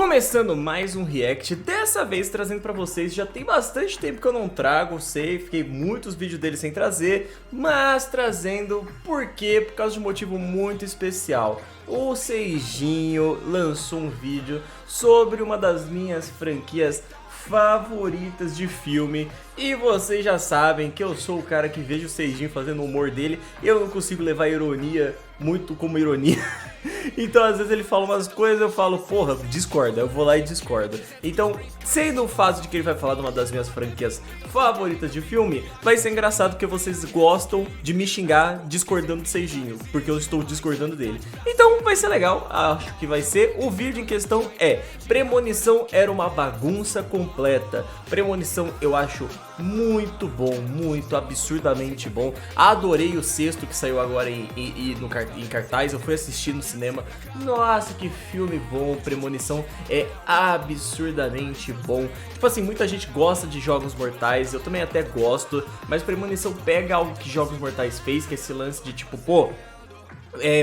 Começando mais um react, dessa vez trazendo pra vocês, já tem bastante tempo que eu não trago, sei, fiquei muitos vídeos dele sem trazer, mas trazendo, por quê? Por causa de um motivo muito especial. O Seijinho lançou um vídeo sobre uma das minhas franquias favoritas de filme. E vocês já sabem que eu sou o cara que vejo o Seijinho fazendo o humor dele e eu não consigo levar a ironia muito como ironia. Então às vezes ele fala umas coisas, eu falo, porra, discorda, eu vou lá e discordo. Então, sendo o fato de que ele vai falar de uma das minhas franquias favoritas de filme, vai ser engraçado porque vocês gostam de me xingar discordando do Seijinho, porque eu estou discordando dele. Então vai ser legal, acho que vai ser. O vídeo em questão é: Premonição era uma bagunça completa. Premonição eu acho muito bom, muito absurdamente bom. Adorei o sexto que saiu agora em cartaz, eu fui assistir no cinema. Nossa, que filme bom. Premonição é absurdamente bom. Tipo assim, muita gente gosta de Jogos Mortais, eu também até gosto, mas Premonição pega algo que Jogos Mortais fez, que é esse lance de tipo, pô,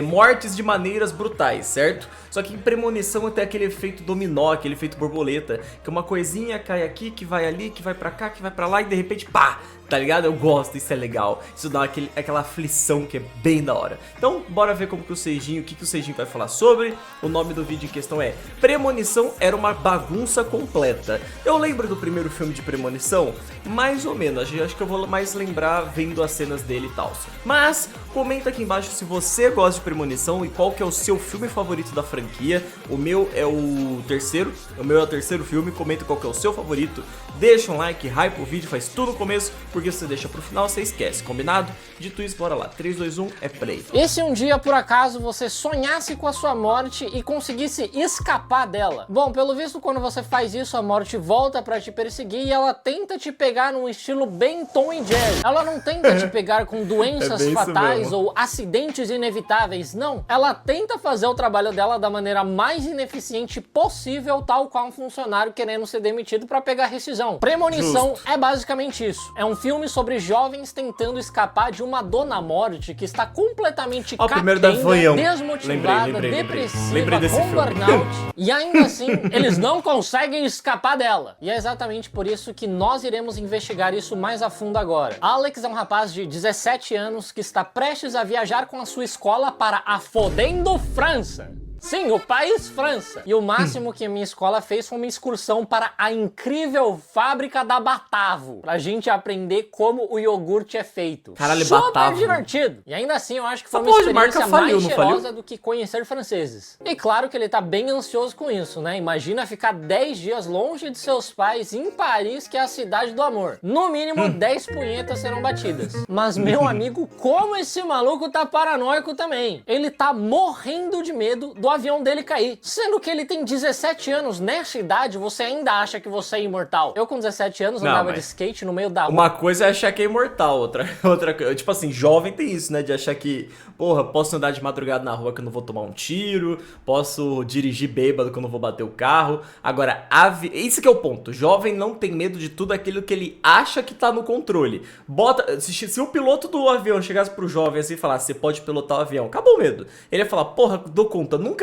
mortes de maneiras brutais, certo? Só que em Premonição tem aquele efeito dominó, aquele efeito borboleta, que uma coisinha cai aqui, que vai ali, que vai pra cá, que vai pra lá e de repente, pá! Tá ligado? Eu gosto, isso é legal. Isso dá aquela aflição que é bem da hora. Então, bora ver como que o Seijinho, o que o Seijinho vai falar sobre. O nome do vídeo em questão é Premonição era uma bagunça completa. Eu lembro do primeiro filme de Premonição? Mais ou menos, acho que eu vou mais lembrar vendo as cenas dele e tal. Mas, comenta aqui embaixo se você gosta de Premonição e qual que é o seu filme favorito da franquia. O meu é o terceiro filme, comenta qual que é o seu favorito. Deixa um like, hype o vídeo, faz tudo no começo, porque se você deixa pro final, você esquece, combinado? Dito isso, bora lá, 3, 2, 1, é play. E se um dia, por acaso, você sonhasse com a sua morte e conseguisse escapar dela? Bom, pelo visto, quando você faz isso, a morte volta pra te perseguir e ela tenta te pegar num estilo bem Tom e Jerry. Ela não tenta te pegar com doenças fatais ou acidentes inevitáveis, não. Ela tenta fazer o trabalho dela da maneira mais ineficiente possível, tal qual um funcionário querendo ser demitido pra pegar rescisão. Premonição é basicamente isso. É um filme sobre jovens tentando escapar de uma dona morte que está completamente capenga, desmotivada, depressiva, com burnout, e ainda assim eles não conseguem escapar dela. E é exatamente por isso que nós iremos investigar isso mais a fundo agora. Alex é um rapaz de 17 anos que está prestes a viajar com a sua escola para a fodendo França. Sim, o país França. E o máximo que a minha escola fez foi uma excursão para a incrível fábrica da Batavo, pra gente aprender como o iogurte é feito. Caralho, super Batavo. Divertido. E ainda assim eu acho que foi uma experiência mais cheirosa do que conhecer franceses. E claro que ele tá bem ansioso com isso, né? Imagina ficar 10 dias longe de seus pais em Paris, que é a cidade do amor. No mínimo 10 punhetas serão batidas. Mas meu amigo, como esse maluco tá paranoico também. Ele tá morrendo de medo do avião dele cair, sendo que ele tem 17 anos. Nessa idade você ainda acha que você é imortal. Eu com 17 anos andava de skate no meio da rua. Uma coisa é achar que é imortal, outra tipo assim, jovem tem isso, né, de achar que, porra, posso andar de madrugada na rua que eu não vou tomar um tiro, posso dirigir bêbado que eu não vou bater o carro. Agora, esse que é o ponto, jovem não tem medo de tudo aquilo que ele acha que tá no controle. Se o piloto do avião chegasse pro jovem assim e falasse, você pode pilotar o avião, acabou o medo. Ele ia falar, porra, dou conta, nunca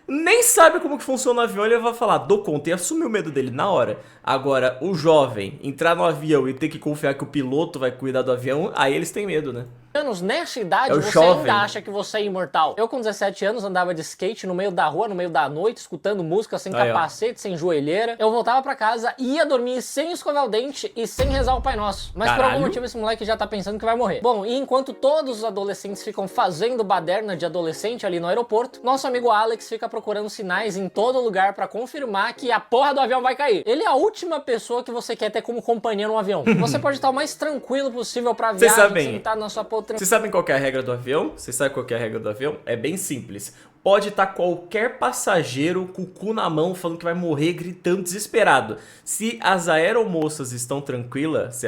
nem sabe como que funciona o avião, ele vai falar, dou conta, e assumir o medo dele na hora. Agora, o jovem entrar no avião e ter que confiar que o piloto vai cuidar do avião, aí eles têm medo, né? Nessa idade você ainda acha que você é imortal. Eu com 17 anos andava de skate no meio da rua, no meio da noite, escutando música sem capacete, sem joelheira. Eu voltava pra casa, ia dormir sem escovar o dente e sem rezar o Pai Nosso. Mas por algum motivo esse moleque já tá pensando que vai morrer. Bom, e enquanto todos os adolescentes ficam fazendo baderna de adolescente ali no aeroporto, nosso amigo Alex fica procurando sinais em todo lugar pra confirmar que a porra do avião vai cair. Ele é a última pessoa que você quer ter como companhia no avião. Você pode estar o mais tranquilo possível pra viagem, sentado na sua poltrona. Vocês sabem qual que é a regra do avião? Vocês sabem qual que é a regra do avião? É bem simples. Pode estar qualquer passageiro com o cu na mão falando que vai morrer, gritando desesperado. Se as aeromoças estão tranquilas...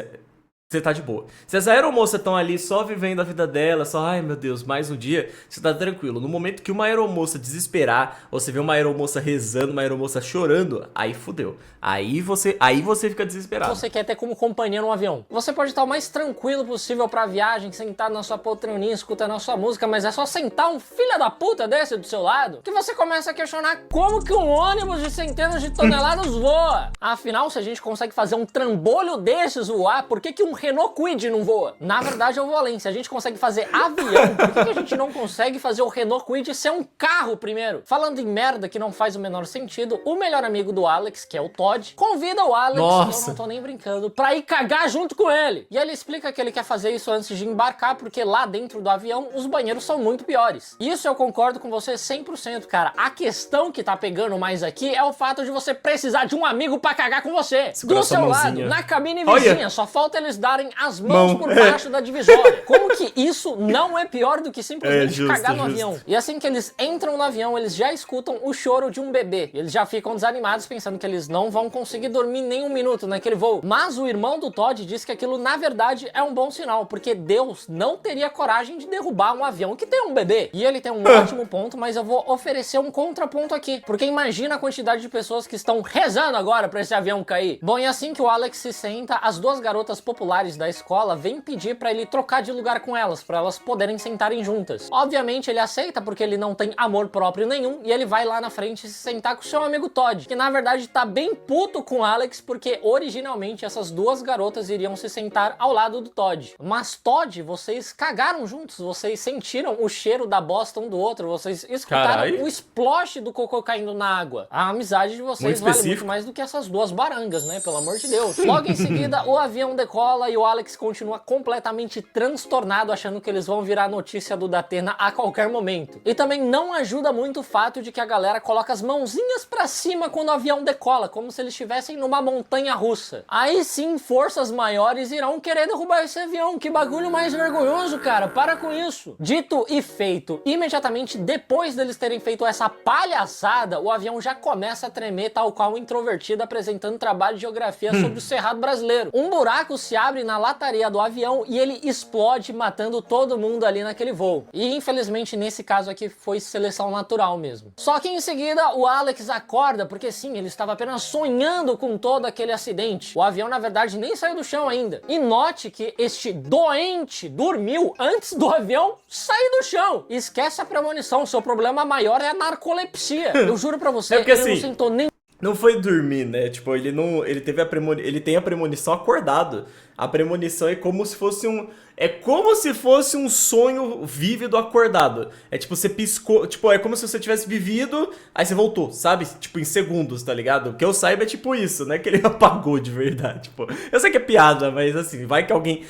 você tá de boa. Se as aeromoças estão ali só vivendo a vida dela, só, ai meu Deus, mais um dia, você tá tranquilo. No momento que uma aeromoça desesperar, ou você vê uma aeromoça rezando, uma aeromoça chorando, aí fudeu. Aí você fica desesperado. Você quer ter como companhia no avião. Você pode estar o mais tranquilo possível pra viagem, sentado na sua poltroninha, escutando a sua música, mas é só sentar um filho da puta desse do seu lado, que você começa a questionar como que um ônibus de centenas de toneladas voa. Afinal, se a gente consegue fazer um trambolho desses voar, por que um Renault Kwid não voa? Na verdade, eu vou além. Se a gente consegue fazer avião, por que a gente não consegue fazer o Renault Kwid ser um carro primeiro? Falando em merda que não faz o menor sentido, o melhor amigo do Alex, que é o Todd, convida o Alex, eu não tô nem brincando, pra ir cagar junto com ele. E ele explica que ele quer fazer isso antes de embarcar, porque lá dentro do avião, os banheiros são muito piores. Isso eu concordo com você 100%, cara. A questão que tá pegando mais aqui é o fato de você precisar de um amigo pra cagar com você. Segura do seu mãozinha. lado, na cabine vizinha, só falta eles darem as mãos por baixo da divisória. Como que isso não é pior do que simplesmente cagar no avião? E assim que eles entram no avião, eles já escutam o choro de um bebê. Eles já ficam desanimados, pensando que eles não vão conseguir dormir nem um minuto naquele voo. Mas o irmão do Todd diz que aquilo, na verdade, é um bom sinal, porque Deus não teria coragem de derrubar um avião que tem um bebê. E ele tem um ótimo ponto, mas eu vou oferecer um contraponto aqui, porque imagina a quantidade de pessoas que estão rezando agora pra esse avião cair. Bom, e assim que o Alex se senta, as duas garotas populares da escola vêm pedir pra ele trocar de lugar com elas, pra elas poderem sentarem juntas. Obviamente ele aceita, porque ele não tem amor próprio nenhum, e ele vai lá na frente se sentar com seu amigo Todd, que na verdade tá bem puto com o Alex, porque originalmente essas duas garotas iriam se sentar ao lado do Todd. Mas Todd, vocês cagaram juntos, vocês sentiram o cheiro da bosta um do outro, vocês escutaram o splash do cocô caindo na água. A amizade de vocês vale muito mais do que essas duas barangas, né? Pelo amor de Deus. Logo em seguida, o avião decola e o Alex continua completamente transtornado, achando que eles vão virar notícia do Datena a qualquer momento. E também não ajuda muito o fato de que a galera coloca as mãozinhas pra cima quando o avião decola, como se eles estivessem numa montanha russa. Aí sim, forças maiores irão querer derrubar esse avião. Que bagulho mais vergonhoso, cara. Para com isso. Dito e feito, imediatamente depois deles terem feito essa palhaçada, o avião já começa a tremer, tal qual um introvertido apresentando trabalho de geografia sobre o Cerrado brasileiro. Um buraco se abre na lataria do avião e ele explode, matando todo mundo ali naquele voo. E infelizmente nesse caso aqui foi seleção natural mesmo. Só que em seguida o Alex acorda, porque sim, ele estava apenas sonhando com todo aquele acidente. O avião na verdade nem saiu do chão ainda. E note que este doente dormiu antes do avião sair do chão. Esquece a premonição, seu problema maior é a narcolepsia. Eu juro pra você, porque, ele assim, não sentou nem... Não foi dormir, né? Tipo, ele teve ele tem a premonição acordado. A premonição é como se fosse um sonho vívido acordado. É tipo, você piscou, tipo, é como se você tivesse vivido, aí você voltou, sabe? Tipo, em segundos, tá ligado? O que eu saiba é tipo isso, né? Que ele apagou de verdade, tipo. Eu sei que é piada, mas assim, vai que alguém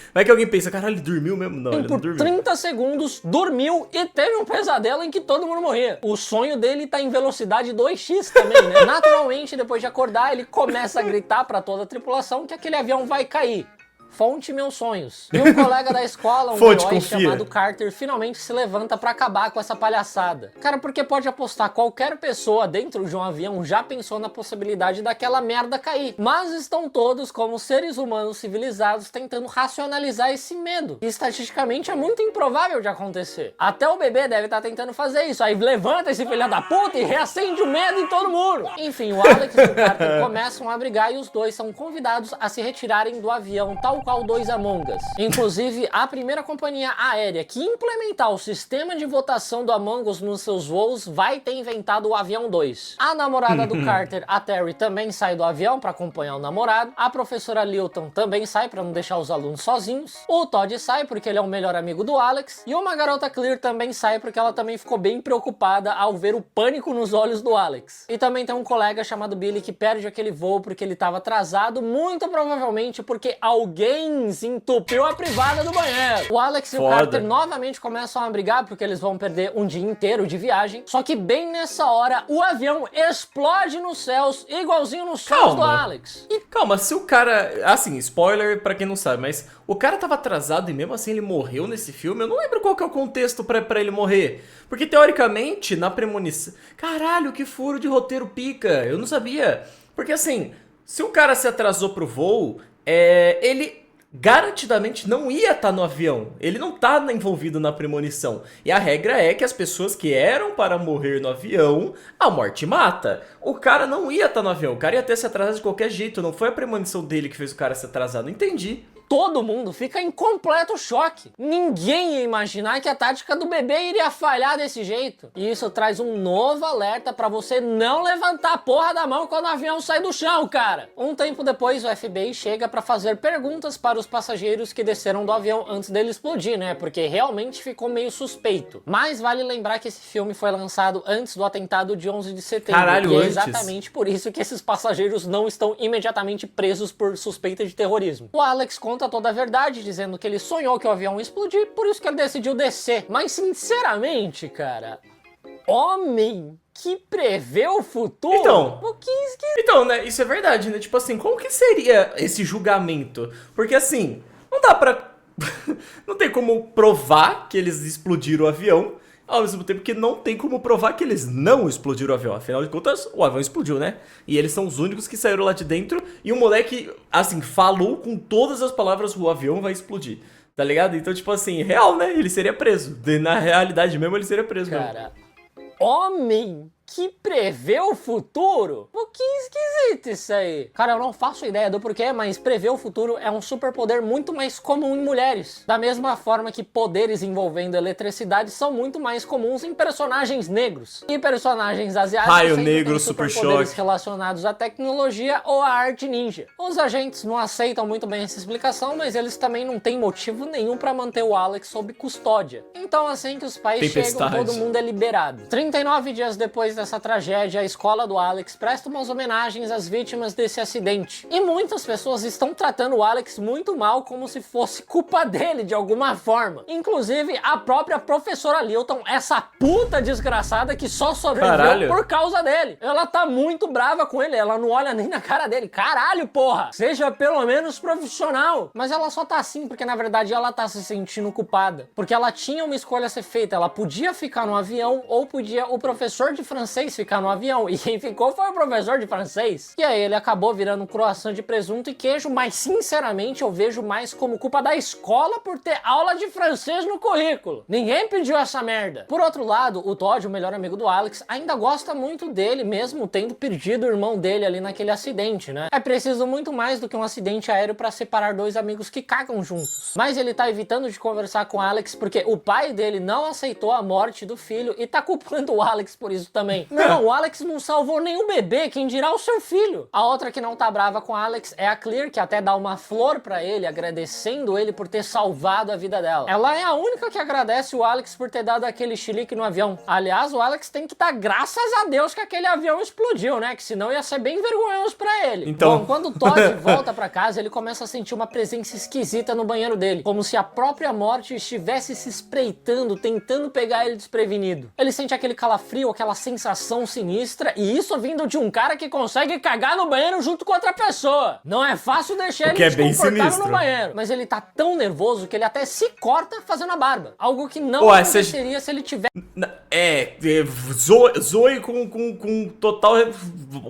pensa, caralho, ele dormiu mesmo? Não, ele não dormiu. Por 30 segundos, dormiu e teve um pesadelo em que todo mundo morria. O sonho dele tá em velocidade 2x também, né? Naturalmente, depois de acordar, ele começa a gritar pra toda a tripulação que aquele avião vai cair. Fonte meus sonhos. E um colega da escola, um herói chamado Carter, finalmente se levanta pra acabar com essa palhaçada. Cara, porque pode apostar, qualquer pessoa dentro de um avião já pensou na possibilidade daquela merda cair. Mas estão todos, como seres humanos civilizados, tentando racionalizar esse medo. E estatisticamente é muito improvável de acontecer. Até o bebê deve estar tentando fazer isso. Aí levanta esse filho da puta e reacende o medo em todo mundo. Enfim, o Alex e o Carter começam a brigar e os dois são convidados a se retirarem do avião, tal qual dois Among Us. Inclusive, a primeira companhia aérea que implementar o sistema de votação do Among Us nos seus voos vai ter inventado o avião 2. A namorada do Carter, a Terry, também sai do avião para acompanhar o namorado. A professora Lilton também sai para não deixar os alunos sozinhos. O Todd sai porque ele é o melhor amigo do Alex. E uma garota Clear também sai porque ela também ficou bem preocupada ao ver o pânico nos olhos do Alex. E também tem um colega chamado Billy que perde aquele voo porque ele estava atrasado, muito provavelmente porque alguém entupiu a privada do banheiro. O Alex e o Carter novamente começam a brigar porque eles vão perder um dia inteiro de viagem. Só que bem nessa hora, o avião explode nos céus, igualzinho nos céus do Alex. E calma, se o cara... Assim, spoiler pra quem não sabe, mas o cara tava atrasado e mesmo assim ele morreu nesse filme? Eu não lembro qual que é o contexto pra ele morrer. Porque teoricamente, na premonição... Caralho, que furo de roteiro pica. Eu não sabia. Porque assim, se o cara se atrasou pro voo, ele... garantidamente não ia estar no avião. Ele não tá envolvido na premonição. E a regra é que as pessoas que eram para morrer no avião, a morte mata. O cara não ia estar no avião, o cara ia ter se atrasado de qualquer jeito. Não foi a premonição dele que fez o cara se atrasar, não entendi. Todo mundo fica em completo choque. Ninguém ia imaginar que a tática do bebê iria falhar desse jeito. E isso traz um novo alerta pra você não levantar a porra da mão quando o avião sai do chão, cara. Um tempo depois, o FBI chega pra fazer perguntas para os passageiros que desceram do avião antes dele explodir, né? Porque realmente ficou meio suspeito. Mas vale lembrar que esse filme foi lançado antes do atentado de 11 de setembro. Caralho, e é antes. exatamente por isso que esses passageiros não estão imediatamente presos por suspeita de terrorismo. O Alex conta toda a verdade, dizendo que ele sonhou que o avião ia explodir, por isso que ele decidiu descer. Mas sinceramente, cara, homem que prevê o futuro? Então, um pouquinho esquisito. Então, né, isso é verdade, né? Tipo assim, como que seria esse julgamento? Porque assim, não dá pra... não tem como provar que eles explodiram o avião, ao mesmo tempo que não tem como provar que eles não explodiram o avião. Afinal de contas, o avião explodiu, né? E eles são os únicos que saíram lá de dentro. E o moleque, assim, falou com todas as palavras: o avião vai explodir. Tá ligado? Então, tipo assim, real, né? Ele seria preso. Na realidade mesmo, ele seria preso. Cara, homem que prevê o futuro? Um pouquinho esquisito isso aí. Cara, eu não faço ideia do porquê, mas prever o futuro é um superpoder muito mais comum em mulheres. Da mesma forma que poderes envolvendo eletricidade são muito mais comuns em personagens negros. E personagens asiáticos Raio sempre negro, têm super superpoderes choque. relacionados à tecnologia ou à arte ninja. Os agentes não aceitam muito bem essa explicação, mas eles também não têm motivo nenhum pra manter o Alex sob custódia. Então assim que os pais chegam, Tempestade. todo mundo é liberado. 39 dias depois dessa tragédia, a escola do Alex presta umas homenagens às vítimas desse acidente. E muitas pessoas estão tratando o Alex muito mal, como se fosse culpa dele de alguma forma. Inclusive, a própria professora Lilton, essa puta desgraçada que só sobreviveu Caralho. por causa dele. Ela tá muito brava com ele, ela não olha nem na cara dele. Caralho, porra! Seja pelo menos profissional. Mas ela só tá assim porque, na verdade, ela tá se sentindo culpada. Porque ela tinha uma escolha a ser feita. Ela podia ficar no avião ou podia o professor de francês ficar no avião. E quem ficou foi o professor de francês. E aí ele acabou virando um croissant de presunto e queijo, mas sinceramente eu vejo mais como culpa da escola por ter aula de francês no currículo. Ninguém pediu essa merda. Por outro lado, o Todd, o melhor amigo do Alex, ainda gosta muito dele, mesmo tendo perdido o irmão dele ali naquele acidente, né? É preciso muito mais do que um acidente aéreo pra separar dois amigos que cagam juntos. Mas ele tá evitando de conversar com o Alex porque o pai dele não aceitou a morte do filho e tá culpando o Alex por isso também. Não, o Alex não salvou nenhum bebê, quem dirá o seu filho. A outra que não tá brava com o Alex é a Clear, que até dá uma flor pra ele, agradecendo ele por ter salvado a vida dela. Ela é a única que agradece o Alex por ter dado aquele chilique no avião. Aliás, o Alex tem que dar graças a Deus que aquele avião explodiu, né? Que senão ia ser bem vergonhoso pra ele. Então... Bom, quando o Todd volta pra casa, ele começa a sentir uma presença esquisita no banheiro dele, como se a própria morte estivesse se espreitando, tentando pegar ele desprevenido. Ele sente aquele calafrio, aquela sensação sinistra, e isso vindo de um cara que consegue cagar no banheiro junto com outra pessoa. Não é fácil deixar ele que é bem desconfortável sinistro. no banheiro. Mas ele tá tão nervoso que ele até se corta fazendo a barba. Algo que não Ué, aconteceria se ele tivesse... Zoe com total...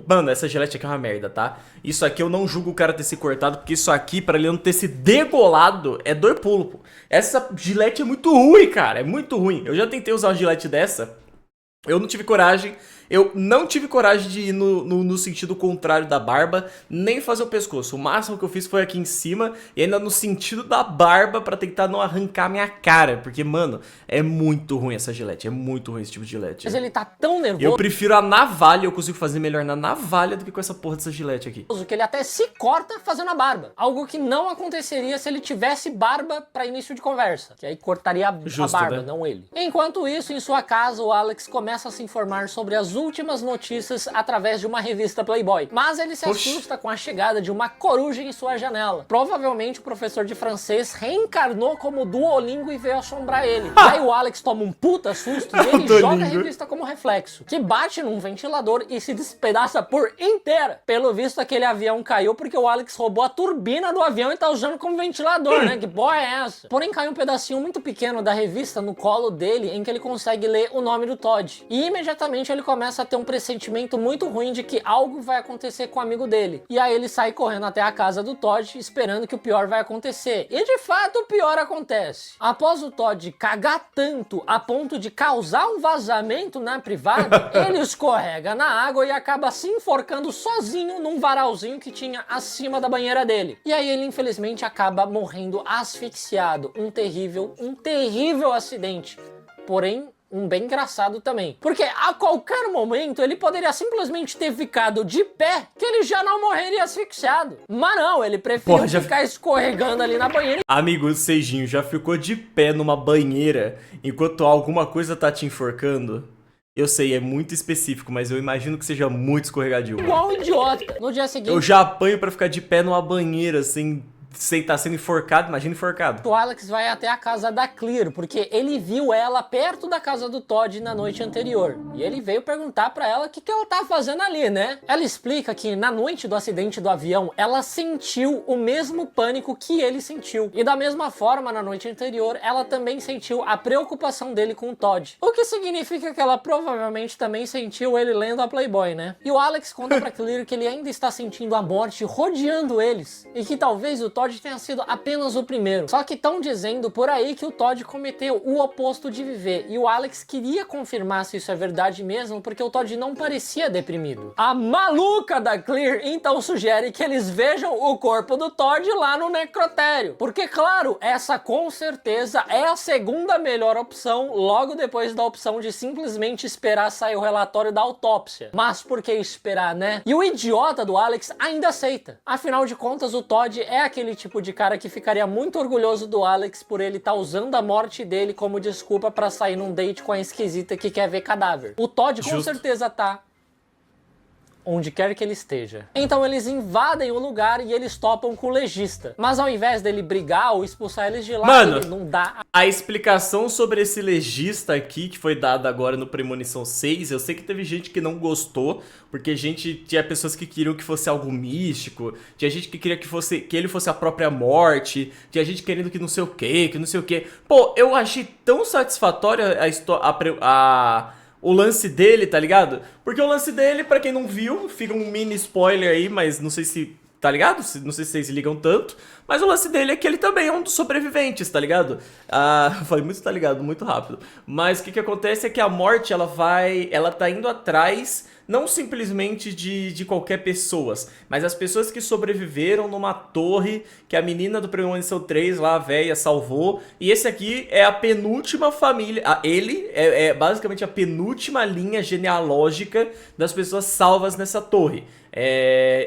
Mano, essa gilete aqui é uma merda, tá? Isso aqui eu não julgo o cara ter se cortado, porque isso aqui, pra ele não ter se degolado, é dor pulo, pô. Essa gilete é muito ruim, cara, é muito ruim. Eu já tentei usar uma gilete dessa, eu não tive coragem. Eu não tive coragem de ir no sentido contrário da barba, nem fazer o pescoço. O máximo que eu fiz foi aqui em cima e ainda no sentido da barba pra tentar não arrancar minha cara. Porque, mano, é muito ruim essa gilete, é muito ruim esse tipo de gilete. Mas ele tá tão nervoso... Eu prefiro a navalha, eu consigo fazer melhor na navalha do que com essa porra dessa gilete aqui. que ele até se corta fazendo a barba. Algo que não aconteceria se ele tivesse barba pra início de conversa. Que aí cortaria Justo, a barba, né? não ele. Enquanto isso, em sua casa, o Alex começa a se informar sobre as últimas notícias através de uma revista Playboy. Mas ele se assusta com a chegada de uma coruja em sua janela. Provavelmente o professor de francês reencarnou como Duolingo e veio assombrar ele. E aí o Alex toma um puta susto e ele joga a revista como reflexo, que bate num ventilador e se despedaça por inteira. Pelo visto, aquele avião caiu porque o Alex roubou a turbina do avião e tá usando como ventilador, né? Que porra é essa? Porém, caiu um pedacinho muito pequeno da revista no colo dele, em que ele consegue ler o nome do Todd. E imediatamente ele começa começa a ter um pressentimento muito ruim de que algo vai acontecer com o amigo dele. E aí ele sai correndo até a casa do Todd, esperando que o pior vai acontecer. E de fato o pior acontece. Após o Todd cagar tanto a ponto de causar um vazamento na privada, ele escorrega na água e acaba se enforcando sozinho num varalzinho que tinha acima da banheira dele. E aí ele infelizmente acaba morrendo asfixiado. Um terrível acidente. Porém, um bem engraçado também. Porque a qualquer momento ele poderia simplesmente ter ficado de pé, que ele já não morreria asfixiado. Mas não, ele preferiu ficar escorregando ali na banheira. Amigo, o Seijinho já ficou de pé numa banheira enquanto alguma coisa tá te enforcando? Eu sei, é muito específico, mas eu imagino que seja muito escorregadio. Igual um idiota. No dia seguinte... Eu já apanho pra ficar de pé numa banheira, sem estar sendo enforcado, imagina enforcado. O Alex vai até a casa da Clear, porque ele viu ela perto da casa do Todd na noite anterior. E ele veio perguntar pra ela o que ela tá fazendo ali, né? Ela explica que na noite do acidente do avião, ela sentiu o mesmo pânico que ele sentiu. E da mesma forma, na noite anterior, ela também sentiu a preocupação dele com o Todd. O que significa que ela provavelmente também sentiu ele lendo a Playboy, né? E o Alex conta pra Clear que ele ainda está sentindo a morte rodeando eles. E que talvez o Todd tenha sido apenas o primeiro. Só que estão dizendo por aí que o Todd cometeu o oposto de viver. E o Alex queria confirmar se isso é verdade mesmo, porque o Todd não parecia deprimido. A maluca da Clear então sugere que eles vejam o corpo do Todd lá no necrotério. Porque, claro, essa com certeza é a segunda melhor opção, logo depois da opção de simplesmente esperar sair o relatório da autópsia. Mas por que esperar, né? E o idiota do Alex ainda aceita. Afinal de contas, o Todd é aquele tipo de cara que ficaria muito orgulhoso do Alex por ele estar usando a morte dele como desculpa pra sair num date com a esquisita que quer ver cadáver. O Todd com certeza tá onde quer que ele esteja. Então eles invadem o lugar e eles topam com o legista. Mas ao invés dele brigar ou expulsar eles de lá, mano, ele não dá... A explicação sobre esse legista aqui, que foi dada agora no Premonição 6, eu sei que teve gente que não gostou, porque tinha pessoas que queriam que fosse algo místico, tinha gente que queria que ele fosse a própria morte, tinha gente querendo que não sei o que não sei o que. Pô, eu achei tão satisfatória o lance dele, tá ligado? Porque o lance dele, pra quem não viu, fica um mini spoiler aí, mas não sei se... Tá ligado? Não sei se vocês ligam tanto. Mas o lance dele é que ele também é um dos sobreviventes, tá ligado? Falei muito, tá ligado? Muito rápido. Mas o que acontece é que a morte, ela tá indo atrás... Não simplesmente de qualquer pessoa, mas as pessoas que sobreviveram numa torre que a menina do Premonição 3 lá, a véia, salvou. E esse aqui é a penúltima família, ele é basicamente a penúltima linha genealógica das pessoas salvas nessa torre.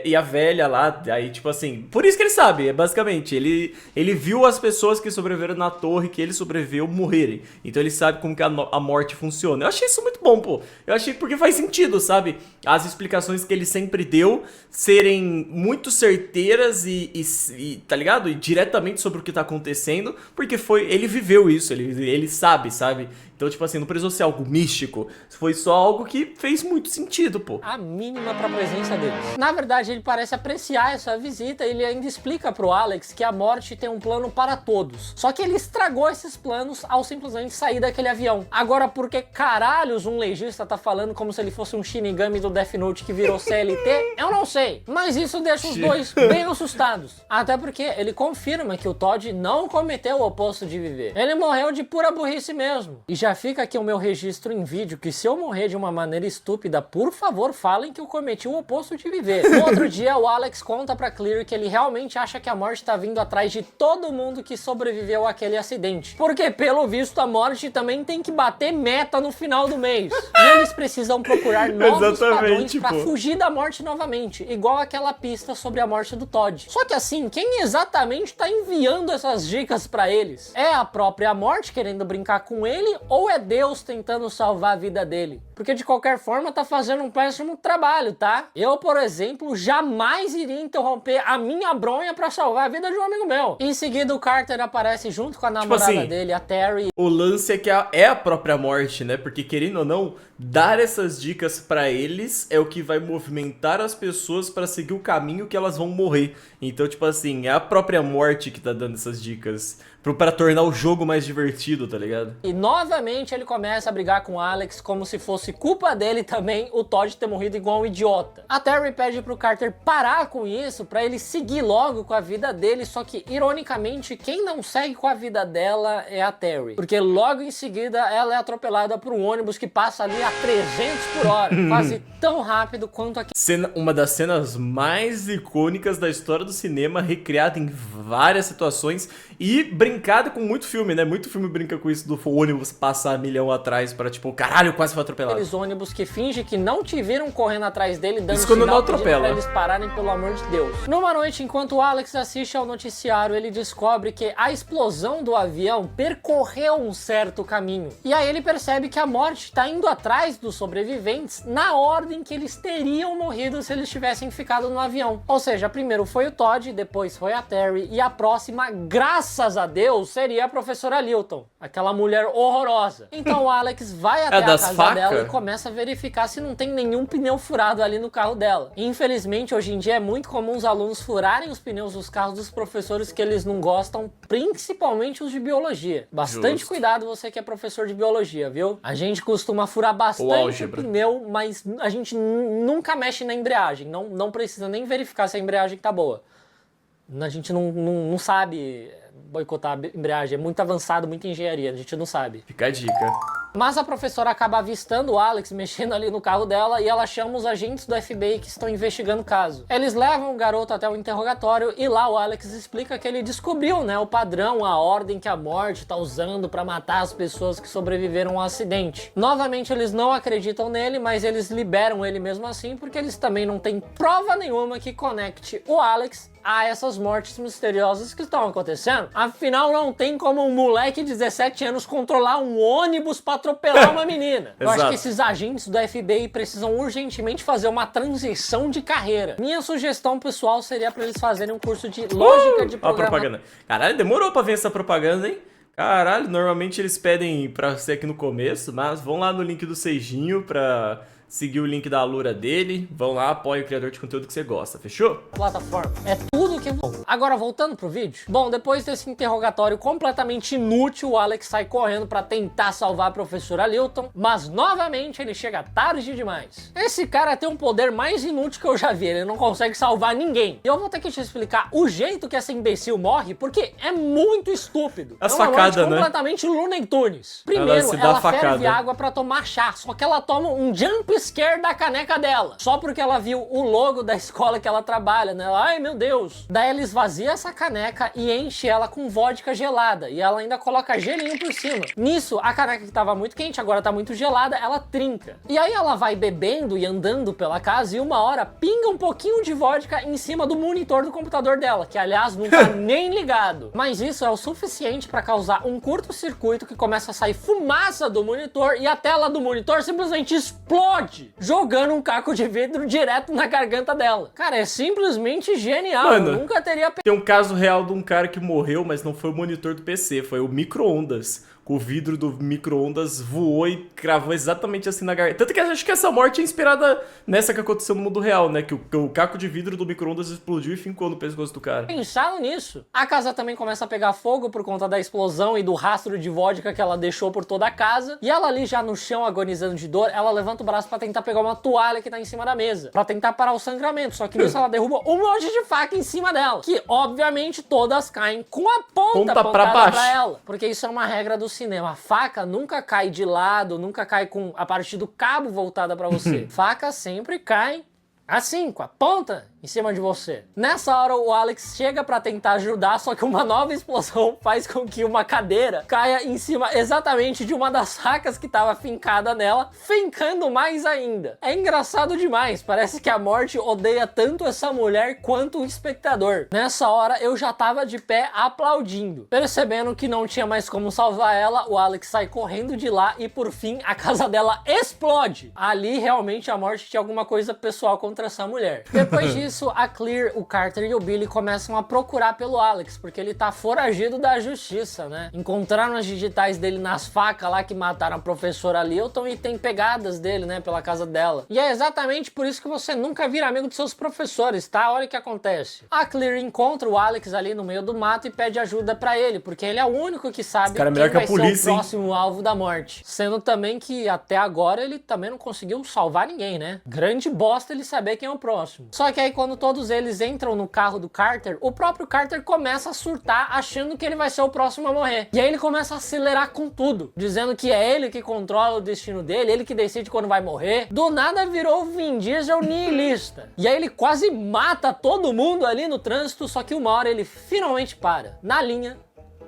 E a velha lá, aí tipo assim, por isso que ele sabe, basicamente, ele viu as pessoas que sobreviveram na torre, que ele sobreviveu, morrerem. Então ele sabe como que a morte funciona. Eu achei isso muito bom, pô. Eu achei porque faz sentido, sabe? As explicações que ele sempre deu serem muito certeiras e tá ligado? E diretamente sobre o que tá acontecendo, porque ele viveu isso, ele sabe? Então, tipo assim, não precisou ser algo místico, foi só algo que fez muito sentido, pô. A mínima pra presença deles. Na verdade, ele parece apreciar essa visita e ele ainda explica pro Alex que a morte tem um plano para todos. Só que ele estragou esses planos ao simplesmente sair daquele avião. Agora, por que caralhos um legista tá falando como se ele fosse um Shinigami do Death Note que virou CLT? Eu não sei. Mas isso deixa os dois bem assustados. Até porque ele confirma que o Todd não cometeu o oposto de viver. Ele morreu de pura burrice mesmo. E já fica aqui o meu registro em vídeo que se eu morrer de uma maneira estúpida, por favor, falem que eu cometi o oposto de viver. No outro dia, o Alex conta pra Clear que ele realmente acha que a morte tá vindo atrás de todo mundo que sobreviveu àquele acidente. Porque, pelo visto, a morte também tem que bater meta no final do mês. E eles precisam procurar novos padrões pra fugir da morte novamente, igual aquela pista sobre a morte do Todd. Só que assim, quem exatamente tá enviando essas dicas pra eles? É a própria morte querendo brincar com ele ou é Deus tentando salvar a vida dele? Porque de qualquer forma tá fazendo um péssimo trabalho, tá? Eu, por exemplo, jamais iria interromper a minha bronha pra salvar a vida de um amigo meu. Em seguida, o Carter aparece junto com a namorada dele, a Terry. O lance é que é a própria morte, né? Porque querendo ou não, dar essas dicas pra eles é o que vai movimentar as pessoas pra seguir o caminho que elas vão morrer. Então, tipo assim, é a própria morte que tá dando essas dicas pra tornar o jogo mais divertido, tá ligado? E novamente ele começa a brigar com o Alex como se fosse fosse culpa dele também o Todd ter morrido igual um idiota. A Terry pede pro Carter parar com isso pra ele seguir logo com a vida dele, só que ironicamente quem não segue com a vida dela é a Terry, porque logo em seguida ela é atropelada por um ônibus que passa ali a 300 por hora, quase tão rápido quanto aqui. Uma das cenas mais icônicas da história do cinema, recriada em várias situações e brincada com muito filme, né? Muito filme brinca com isso do ônibus passar milhão atrás pra tipo, caralho, quase foi atropelado. Aqueles ônibus que fingem que não te viram correndo atrás dele, dando isso quando não sinal pedindo atropela. pra eles pararem, pelo amor de Deus. Numa noite, enquanto o Alex assiste ao noticiário, ele descobre que a explosão do avião percorreu um certo caminho. E aí ele percebe que a morte tá indo atrás dos sobreviventes na ordem que eles teriam morrido se eles tivessem ficado no avião. Ou seja, primeiro foi o Todd, depois foi a Terry, e a próxima, graças a Deus, seria a professora Lilton, aquela mulher horrorosa. Então o Alex vai até a casa dela e começa a verificar se não tem nenhum pneu furado ali no carro dela. Infelizmente, hoje em dia é muito comum os alunos furarem os pneus dos carros dos professores que eles não gostam, principalmente os de biologia. Bastante cuidado você que é professor de biologia, viu? A gente costuma furar bastante o pneu, mas a gente nunca mexe na embreagem. Não precisa nem verificar se a embreagem tá boa. A gente não sabe boicotar a embreagem, é muito avançado, muita engenharia, a gente não sabe. Fica a dica. Mas a professora acaba avistando o Alex mexendo ali no carro dela e ela chama os agentes do FBI que estão investigando o caso. Eles levam o garoto até o interrogatório e lá o Alex explica que ele descobriu, né, o padrão, a ordem que a morte tá usando pra matar as pessoas que sobreviveram ao acidente. Novamente eles não acreditam nele, mas eles liberam ele mesmo assim porque eles também não têm prova nenhuma que conecte o Alex a essas mortes misteriosas que estão acontecendo. Afinal, não tem como um moleque de 17 anos controlar um ônibus pra atropelar uma menina. Eu acho que esses agentes do FBI precisam urgentemente fazer uma transição de carreira. Minha sugestão pessoal seria pra eles fazerem um curso de lógica de programação. Caralho, demorou pra ver essa propaganda, hein? Caralho, normalmente eles pedem pra ser aqui no começo, mas vão lá no link do Seijinho pra seguir o link da Alura dele. Vão lá, apoie o criador de conteúdo que você gosta, fechou? Plataforma. É tudo que... Agora, voltando pro vídeo. Bom, depois desse interrogatório completamente inútil, o Alex sai correndo pra tentar salvar a professora Lilton, mas novamente ele chega tarde demais. Esse cara tem um poder mais inútil que eu já vi, ele não consegue salvar ninguém. E eu vou ter que te explicar o jeito que essa imbecil morre, porque é muito estúpido. As facadas, né? Completamente Looney Tunes. Primeiro, ela ferve água pra tomar chá, só que ela toma um jump scare da caneca dela, só porque ela viu o logo da escola que ela trabalha, né? Ela, ai meu Deus. Daí ela esvazia essa caneca e enche ela com vodka gelada, e ela ainda coloca gelinho por cima. Nisso, a caneca que tava muito quente, agora tá muito gelada, ela trinca. E aí ela vai bebendo e andando pela casa e uma hora pinga um pouquinho de vodka em cima do monitor do computador dela, que aliás não tá nem ligado. Mas isso é o suficiente pra causar um curto-circuito que começa a sair fumaça do monitor e a tela do monitor simplesmente explode, jogando um caco de vidro direto na garganta dela. Cara, é simplesmente genial. Mano, eu nunca teria... Tem um caso real de um cara que morreu, mas não foi o monitor do PC, foi o micro-ondas. O vidro do micro-ondas voou e cravou exatamente assim na garganta. Tanto que eu acho que essa morte é inspirada nessa que aconteceu no mundo real, né? Que o caco de vidro do micro-ondas explodiu e fincou no pescoço do cara. Pensaram nisso. A casa também começa a pegar fogo por conta da explosão e do rastro de vodka que ela deixou por toda a casa. E ela ali já no chão, agonizando de dor, ela levanta o braço pra tentar pegar uma toalha que tá em cima da mesa, pra tentar parar o sangramento. Só que nisso ela derruba um monte de faca em cima dela, que obviamente todas caem com a ponta apontada pra baixo. Pra ela. Porque isso é uma regra do cinema. A faca nunca cai de lado, nunca cai com a parte do cabo voltada pra você. Faca sempre cai assim, com a ponta em cima de você. Nessa hora o Alex chega pra tentar ajudar, só que uma nova explosão faz com que uma cadeira caia em cima exatamente de uma das facas que tava fincada nela, fincando mais ainda. É engraçado demais, parece que a morte odeia tanto essa mulher quanto o espectador. Nessa hora eu já tava de pé aplaudindo. Percebendo que não tinha mais como salvar ela, o Alex sai correndo de lá e por fim a casa dela explode. Ali realmente a morte tinha alguma coisa pessoal contra contra essa mulher. Depois disso, a Clear, o Carter e o Billy começam a procurar pelo Alex, porque ele tá foragido da justiça, né? Encontraram as digitais dele nas facas lá que mataram a professora Lilton e tem pegadas dele, né, pela casa dela. E é exatamente por isso que você nunca vira amigo de seus professores, tá? Olha o que acontece. A Clear encontra o Alex ali no meio do mato e pede ajuda pra ele, porque ele é o único que sabe quem vai ser o próximo alvo da morte. Sendo também que até agora ele também não conseguiu salvar ninguém, né? Grande bosta ele saber quem é o próximo. Só que aí quando todos eles entram no carro do Carter, o próprio Carter começa a surtar achando que ele vai ser o próximo a morrer. E aí ele começa a acelerar com tudo, dizendo que é ele que controla o destino dele, ele que decide quando vai morrer. Do nada virou o Vin Diesel nihilista. E aí ele quase mata todo mundo ali no trânsito, só que uma hora ele finalmente para, na linha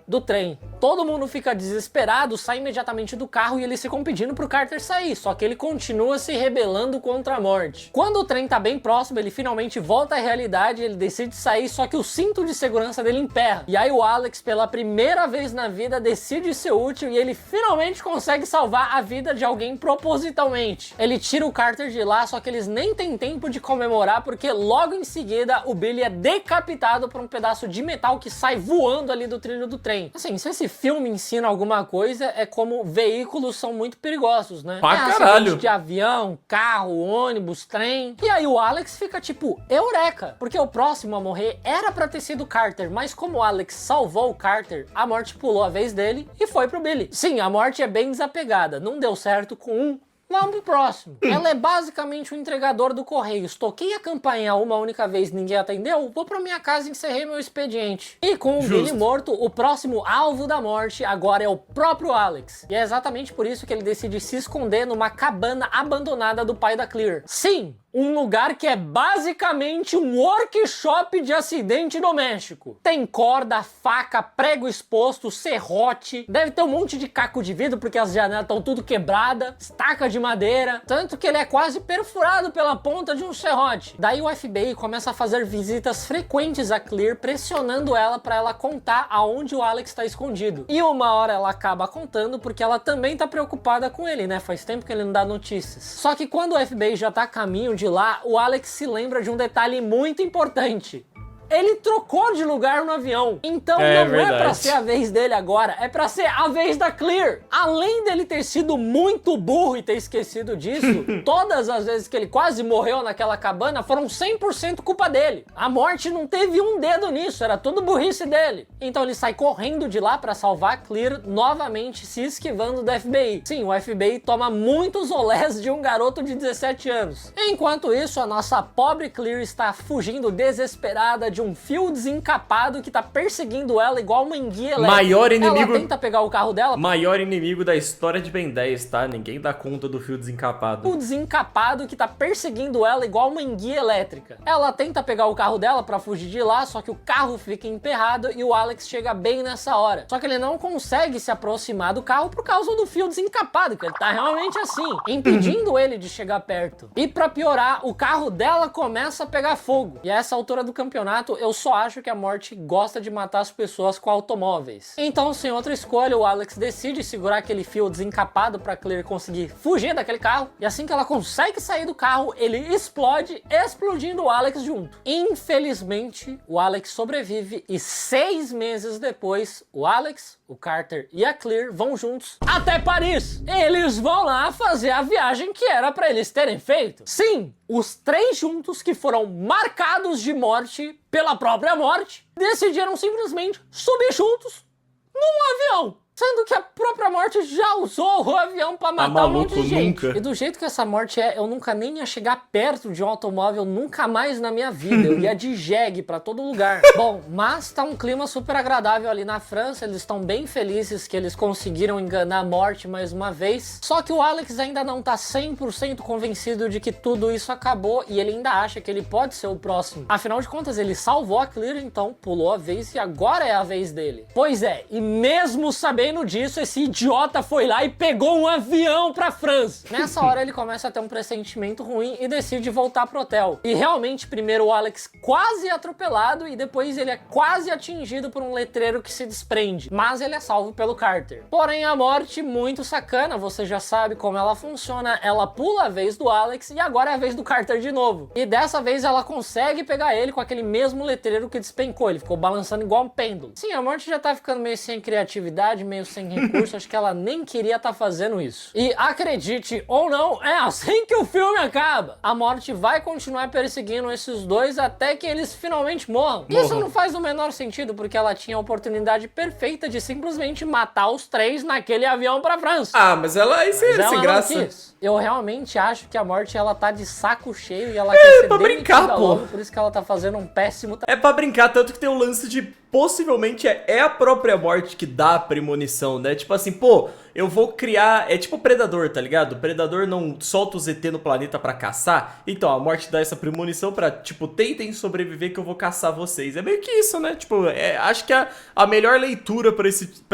do trem. Todo mundo fica desesperado, sai imediatamente do carro e eles ficam pedindo pro Carter sair, só que ele continua se rebelando contra a morte. Quando o trem tá bem próximo, ele finalmente volta à realidade, ele decide sair, só que o cinto de segurança dele emperra. E aí o Alex, pela primeira vez na vida, decide ser útil e ele finalmente consegue salvar a vida de alguém propositalmente. Ele tira o Carter de lá, só que eles nem têm tempo de comemorar, porque logo em seguida o Billy é decapitado por um pedaço de metal que sai voando ali do trilho do trem. Assim, se esse filme ensina alguma coisa, é como veículos são muito perigosos, né? Pra caralho! De avião, carro, ônibus, trem. E aí o Alex fica tipo, eureka! Porque o próximo a morrer era pra ter sido o Carter, mas como o Alex salvou o Carter, a morte pulou a vez dele e foi pro Billy. Sim, a morte é bem desapegada, não deu certo com um, vamos pro próximo. Ela é basicamente um entregador do correio. Toquei a campainha uma única vez, ninguém atendeu, vou pra minha casa e encerrei meu expediente. E com o Billy morto, o próximo alvo da morte agora é o próprio Alex. E é exatamente por isso que ele decide se esconder numa cabana abandonada do pai da Clear. Sim! Um lugar que é basicamente um workshop de acidente doméstico. Tem corda, faca, prego exposto, serrote. Deve ter um monte de caco de vidro porque as janelas estão tudo quebradas. Estaca de madeira. Tanto que ele é quase perfurado pela ponta de um serrote. Daí o FBI começa a fazer visitas frequentes a Clear, pressionando ela para ela contar aonde o Alex está escondido. E uma hora ela acaba contando porque ela também tá preocupada com ele, né? Faz tempo que ele não dá notícias. Só que quando o FBI já tá a caminho de lá, o Alex se lembra de um detalhe muito importante. Ele trocou de lugar no avião. Então não é pra ser a vez dele agora, é pra ser a vez da Clear. Além dele ter sido muito burro e ter esquecido disso, todas as vezes que ele quase morreu naquela cabana foram 100% culpa dele. A morte não teve um dedo nisso, era tudo burrice dele. Então ele sai correndo de lá pra salvar a Clear, novamente se esquivando do FBI. Sim, o FBI toma muitos olés de um garoto de 17 anos. Enquanto isso, a nossa pobre Clear está fugindo desesperada de um fio desencapado que tá perseguindo ela igual uma enguia elétrica. Maior inimigo... Ela tenta pegar o carro dela. Maior inimigo da história de Ben 10, tá? Ninguém dá conta do fio desencapado. O desencapado que tá perseguindo ela igual uma enguia elétrica. Ela tenta pegar o carro dela pra fugir de lá, só que o carro fica emperrado e o Alex chega bem nessa hora. Só que ele não consegue se aproximar do carro por causa do fio desencapado, que ele tá realmente assim, impedindo ele de chegar perto. E pra piorar, o carro dela começa a pegar fogo. E a essa altura do campeonato, eu só acho que a morte gosta de matar as pessoas com automóveis. Então, sem outra escolha, o Alex decide segurar aquele fio desencapado pra Clear conseguir fugir daquele carro. E assim que ela consegue sair do carro, ele explode, explodindo o Alex junto. Infelizmente, o Alex sobrevive e 6 meses depois, o Alex, o Carter e a Clear vão juntos até Paris. Eles vão lá fazer a viagem que era pra eles terem feito. Sim, os 3 juntos que foram marcados de morte pela própria morte, decidiram simplesmente subir juntos num avião. Sendo que a própria morte já usou o avião pra matar um monte de gente. Nunca. E do jeito que essa morte é, eu nunca nem ia chegar perto de um automóvel, nunca mais na minha vida. Eu ia de jegue pra todo lugar. Bom, mas tá um clima super agradável ali na França. Eles estão bem felizes que eles conseguiram enganar a morte mais uma vez. Só que o Alex ainda não tá 100% convencido de que tudo isso acabou e ele ainda acha que ele pode ser o próximo. Afinal de contas, ele salvou a Clear, então pulou a vez e agora é a vez dele. Pois é, e mesmo sabendo sabendo disso, esse idiota foi lá e pegou um avião pra França. Nessa hora ele começa a ter um pressentimento ruim e decide voltar pro hotel. E realmente, primeiro o Alex quase é atropelado e depois ele é quase atingido por um letreiro que se desprende. Mas ele é salvo pelo Carter. Porém, a morte, muito sacana, você já sabe como ela funciona, ela pula a vez do Alex e agora é a vez do Carter de novo. E dessa vez ela consegue pegar ele com aquele mesmo letreiro que despencou, ele ficou balançando igual um pêndulo. Sim, a morte já tá ficando meio sem criatividade, meio sem recurso, acho que ela nem queria tá fazendo isso. E acredite ou não, é assim que o filme acaba. A morte vai continuar perseguindo esses dois até que eles finalmente morram. Isso não faz o menor sentido, porque ela tinha a oportunidade perfeita de simplesmente matar os três naquele avião pra França. Ah, mas ela é sem graça. Quis. Eu realmente acho que a morte, ela tá de saco cheio e ela quer ser pra brincar, pô. logo, por isso que ela tá fazendo um péssimo É pra brincar, tanto que tem o lance de possivelmente é a própria morte que dá a premonição, né? Tipo assim, pô, eu vou criar... É tipo o Predador, tá ligado? O Predador não solta os ET no planeta pra caçar. Então, a morte dá essa premonição pra, tipo, tentem sobreviver que eu vou caçar vocês. É meio que isso, né? Tipo, acho que a melhor leitura pra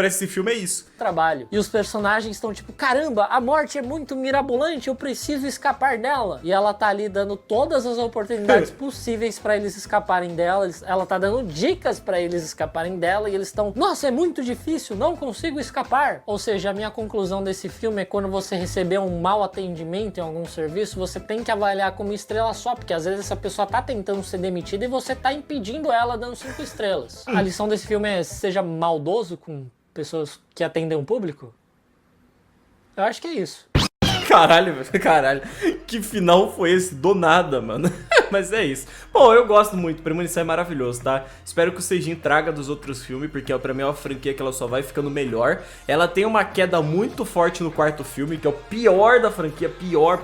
esse filme é isso. Trabalho. E os personagens estão tipo, caramba, a morte é muito mirabolante, eu preciso escapar dela. E ela tá ali dando todas as oportunidades possíveis pra eles escaparem dela. Ela tá dando dicas pra eles escaparem dela e eles estão, nossa, é muito difícil, não consigo escapar. Ou seja, a minha conclusão desse filme é quando você receber um mau atendimento em algum serviço, você tem que avaliar como estrela só, porque às vezes essa pessoa tá tentando ser demitida e você tá impedindo ela dando 5 estrelas. A lição desse filme é seja maldoso com pessoas que atendem o público? Eu acho que é isso. Caralho, velho, caralho. Que final foi esse? Do nada, mano. Mas é isso. Bom, eu gosto muito. Premonição é maravilhoso, tá? Espero que o Seijin traga dos outros filmes, porque pra mim é uma franquia que ela só vai ficando melhor. Ela tem uma queda muito forte no quarto filme, que é o pior da franquia. Pior.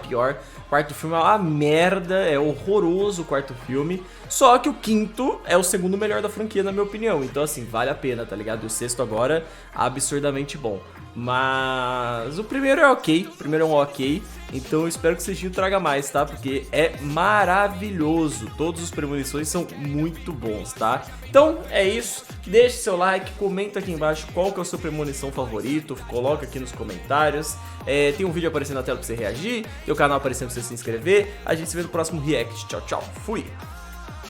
O quarto filme é uma merda, é horroroso o quarto filme. Só que o quinto é o segundo melhor da franquia, na minha opinião. Então, assim, vale a pena, tá ligado? E o sexto agora, absurdamente bom. Mas o primeiro é ok, o primeiro é um ok. Então eu espero que o Seijinho traga mais, tá? Porque é maravilhoso. Todos os premonições são muito bons, tá? Então é isso. Deixe seu like, comenta aqui embaixo qual que é o seu premonição favorito. Coloca aqui nos comentários. Tem um vídeo aparecendo na tela pra você reagir. Tem o canal aparecendo pra você se inscrever. A gente se vê no próximo react. Tchau, tchau. Fui!